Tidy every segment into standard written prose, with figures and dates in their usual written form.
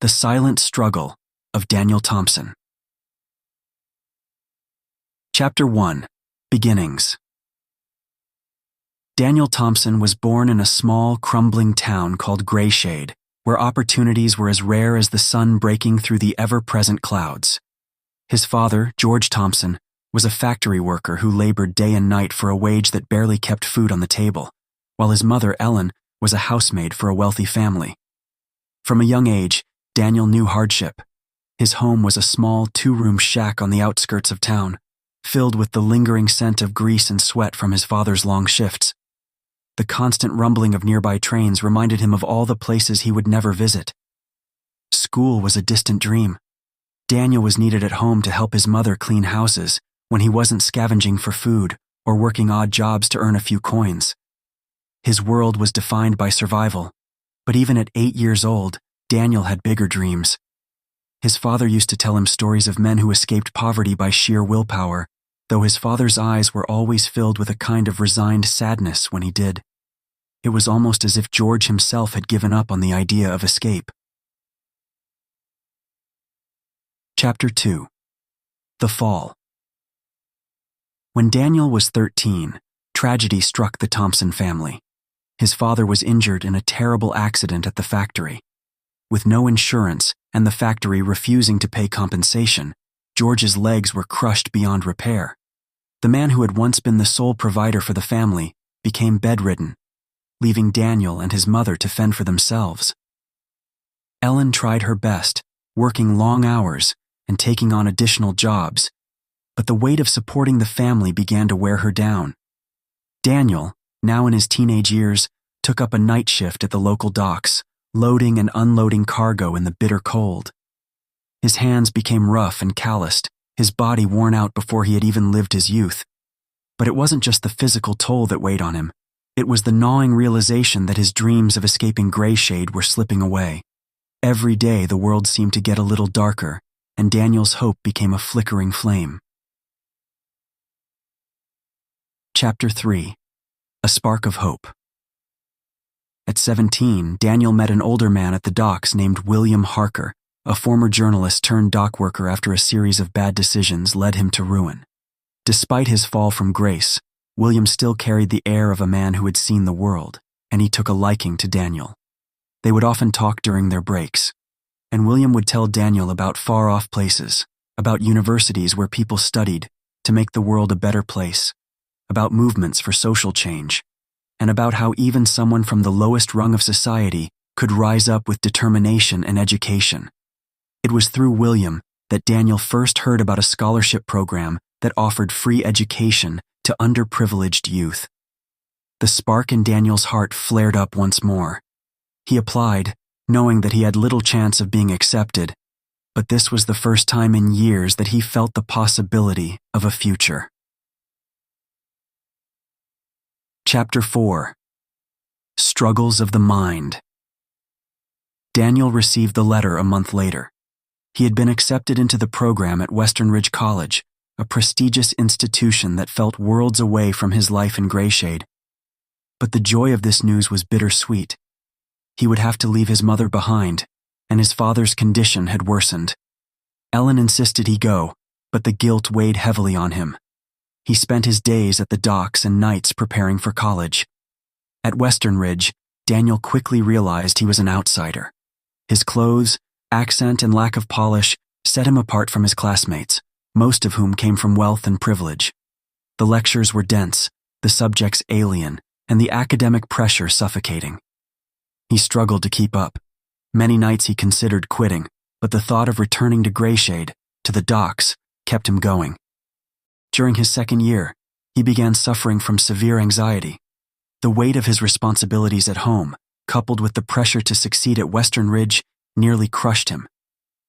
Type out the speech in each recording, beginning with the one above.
The Silent Struggle of Daniel Thompson. Chapter 1. Beginnings. Daniel Thompson was born in a small, crumbling town called Grayshade, where opportunities were as rare as the sun breaking through the ever-present clouds. His father, George Thompson, was a factory worker who labored day and night for a wage that barely kept food on the table, while his mother, Ellen, was a housemaid for a wealthy family. From a young age, Daniel knew hardship. His home was a small two-room shack on the outskirts of town, filled with the lingering scent of grease and sweat from his father's long shifts. The constant rumbling of nearby trains reminded him of all the places he would never visit. School was a distant dream. Daniel was needed at home to help his mother clean houses when he wasn't scavenging for food or working odd jobs to earn a few coins. His world was defined by survival, but even at 8 years old, Daniel had bigger dreams. His father used to tell him stories of men who escaped poverty by sheer willpower, though his father's eyes were always filled with a kind of resigned sadness when he did. It was almost as if George himself had given up on the idea of escape. Chapter 2. The Fall. When Daniel was 13, tragedy struck the Thompson family. His father was injured in a terrible accident at the factory. With no insurance and the factory refusing to pay compensation, George's legs were crushed beyond repair. The man who had once been the sole provider for the family became bedridden, leaving Daniel and his mother to fend for themselves. Ellen tried her best, working long hours and taking on additional jobs, but the weight of supporting the family began to wear her down. Daniel, now in his teenage years, took up a night shift at the local docks, loading and unloading cargo in the bitter cold. His hands became rough and calloused, his body worn out before he had even lived his youth. But it wasn't just the physical toll that weighed on him. It was the gnawing realization that his dreams of escaping Grayshade were slipping away. Every day the world seemed to get a little darker, and Daniel's hope became a flickering flame. Chapter 3. A Spark of Hope. At 17, Daniel met an older man at the docks named William Harker, a former journalist turned dock worker after a series of bad decisions led him to ruin. Despite his fall from grace, William still carried the air of a man who had seen the world, and he took a liking to Daniel. They would often talk during their breaks, and William would tell Daniel about far-off places, about universities where people studied to make the world a better place, about movements for social change, and about how even someone from the lowest rung of society could rise up with determination and education. It was through William that Daniel first heard about a scholarship program that offered free education to underprivileged youth. The spark in Daniel's heart flared up once more. He applied, knowing that he had little chance of being accepted, but this was the first time in years that he felt the possibility of a future. Chapter 4. Struggles of the Mind. Daniel received the letter a month later. He had been accepted into the program at Western Ridge College, a prestigious institution that felt worlds away from his life in Grayshade. But the joy of this news was bittersweet. He would have to leave his mother behind, and his father's condition had worsened. Ellen insisted he go, but the guilt weighed heavily on him. He spent his days at the docks and nights preparing for college. At Western Ridge, Daniel quickly realized he was an outsider. His clothes, accent, and lack of polish set him apart from his classmates, most of whom came from wealth and privilege. The lectures were dense, the subjects alien, and the academic pressure suffocating. He struggled to keep up. Many nights he considered quitting, but the thought of returning to Grayshade, to the docks, kept him going. During his second year, he began suffering from severe anxiety. The weight of his responsibilities at home, coupled with the pressure to succeed at Western Ridge, nearly crushed him.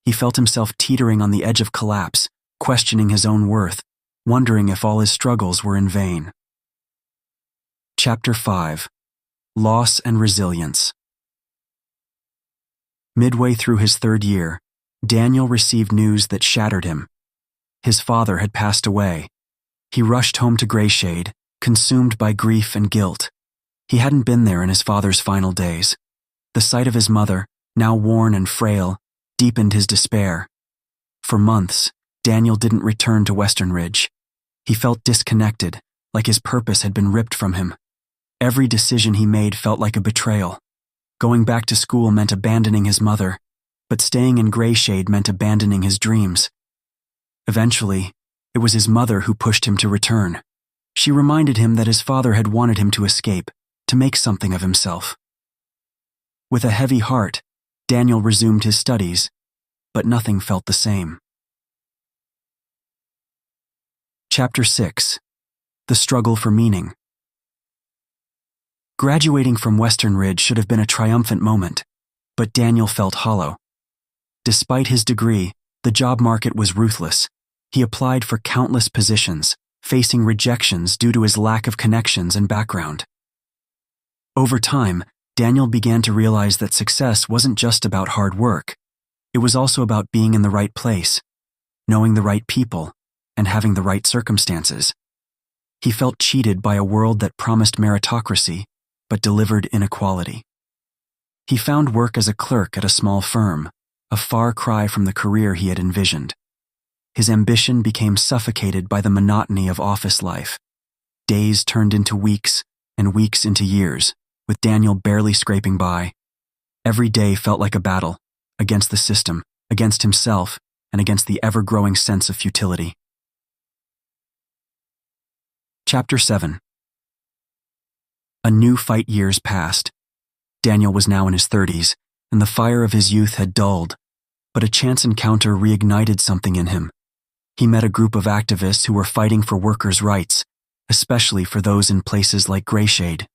He felt himself teetering on the edge of collapse, questioning his own worth, wondering if all his struggles were in vain. Chapter 5. Loss and Resilience. Midway through his third year, Daniel received news that shattered him. His father had passed away. He rushed home to Grayshade, consumed by grief and guilt. He hadn't been there in his father's final days. The sight of his mother, now worn and frail, deepened his despair. For months, Daniel didn't return to Western Ridge. He felt disconnected, like his purpose had been ripped from him. Every decision he made felt like a betrayal. Going back to school meant abandoning his mother, but staying in Grayshade meant abandoning his dreams. Eventually, it was his mother who pushed him to return. She reminded him that his father had wanted him to escape, to make something of himself. With a heavy heart, Daniel resumed his studies, but nothing felt the same. Chapter 6. The Struggle for Meaning. Graduating from Western Ridge should have been a triumphant moment, but Daniel felt hollow. Despite his degree, the job market was ruthless. He applied for countless positions, facing rejections due to his lack of connections and background. Over time, Daniel began to realize that success wasn't just about hard work. It was also about being in the right place, knowing the right people, and having the right circumstances. He felt cheated by a world that promised meritocracy, but delivered inequality. He found work as a clerk at a small firm, a far cry from the career he had envisioned. His ambition became suffocated by the monotony of office life. Days turned into weeks, and weeks into years, with Daniel barely scraping by. Every day felt like a battle, against the system, against himself, and against the ever-growing sense of futility. Chapter 7. A new fight. Years passed. Daniel was now in his 30s, and the fire of his youth had dulled, but a chance encounter reignited something in him. He met a group of activists who were fighting for workers' rights, especially for those in places like Grayshade.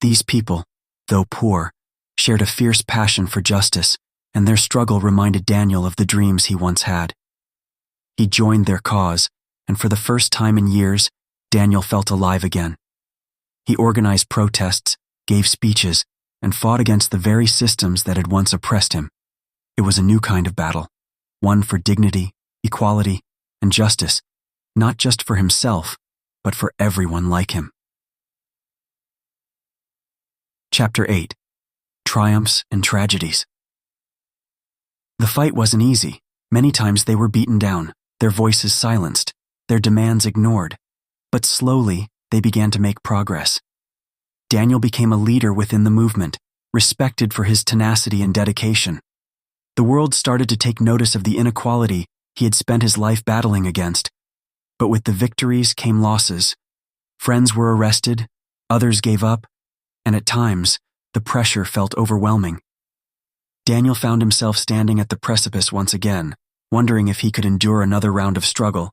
These people, though poor, shared a fierce passion for justice, and their struggle reminded Daniel of the dreams he once had. He joined their cause, and for the first time in years, Daniel felt alive again. He organized protests, gave speeches, and fought against the very systems that had once oppressed him. It was a new kind of battle, one for dignity, equality, and justice, not just for himself, but for everyone like him. Chapter 8. Triumphs and Tragedies. The fight wasn't easy. Many times they were beaten down, their voices silenced, their demands ignored. But slowly, they began to make progress. Daniel became a leader within the movement, respected for his tenacity and dedication. The world started to take notice of the inequality he had spent his life battling against. But with the victories came losses. Friends were arrested, others gave up, and at times, the pressure felt overwhelming. Daniel found himself standing at the precipice once again, wondering if he could endure another round of struggle.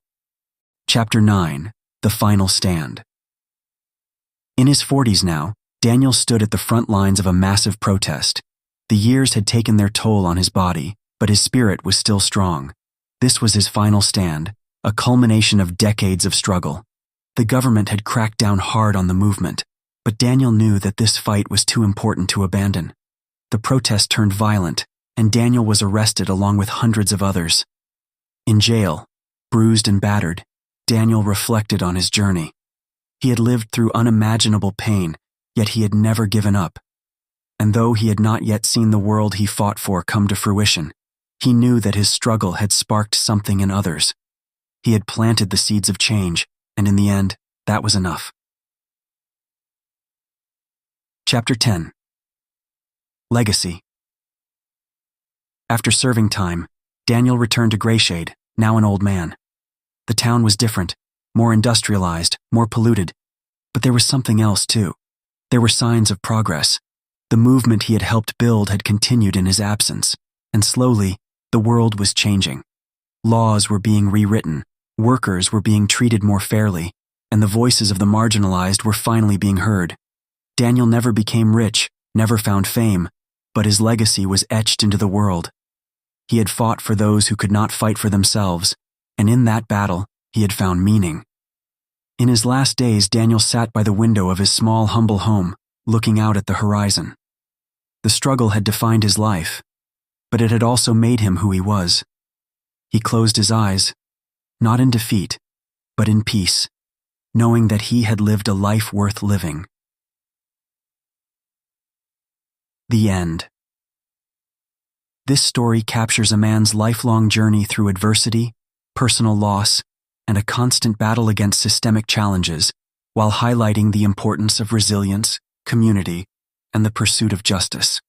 Chapter 9. The Final Stand. In his 40s now, Daniel stood at the front lines of a massive protest. The years had taken their toll on his body, but his spirit was still strong. This was his final stand, a culmination of decades of struggle. The government had cracked down hard on the movement, but Daniel knew that this fight was too important to abandon. The protest turned violent, and Daniel was arrested along with hundreds of others. In jail, bruised and battered, Daniel reflected on his journey. He had lived through unimaginable pain, yet he had never given up. And though he had not yet seen the world he fought for come to fruition, he knew that his struggle had sparked something in others. He had planted the seeds of change, and in the end, that was enough. Chapter 10. Legacy. After serving time, Daniel returned to Grayshade, now an old man. The town was different, more industrialized, more polluted, but there was something else too. There were signs of progress. The movement he had helped build had continued in his absence, and slowly, the world was changing. Laws were being rewritten, workers were being treated more fairly, and the voices of the marginalized were finally being heard. Daniel never became rich, never found fame, but his legacy was etched into the world. He had fought for those who could not fight for themselves, and in that battle, he had found meaning. In his last days, Daniel sat by the window of his small, humble home, looking out at the horizon. The struggle had defined his life, but it had also made him who he was. He closed his eyes, not in defeat, but in peace, knowing that he had lived a life worth living. The end. This story captures a man's lifelong journey through adversity, personal loss, and a constant battle against systemic challenges, while highlighting the importance of resilience, community, and the pursuit of justice.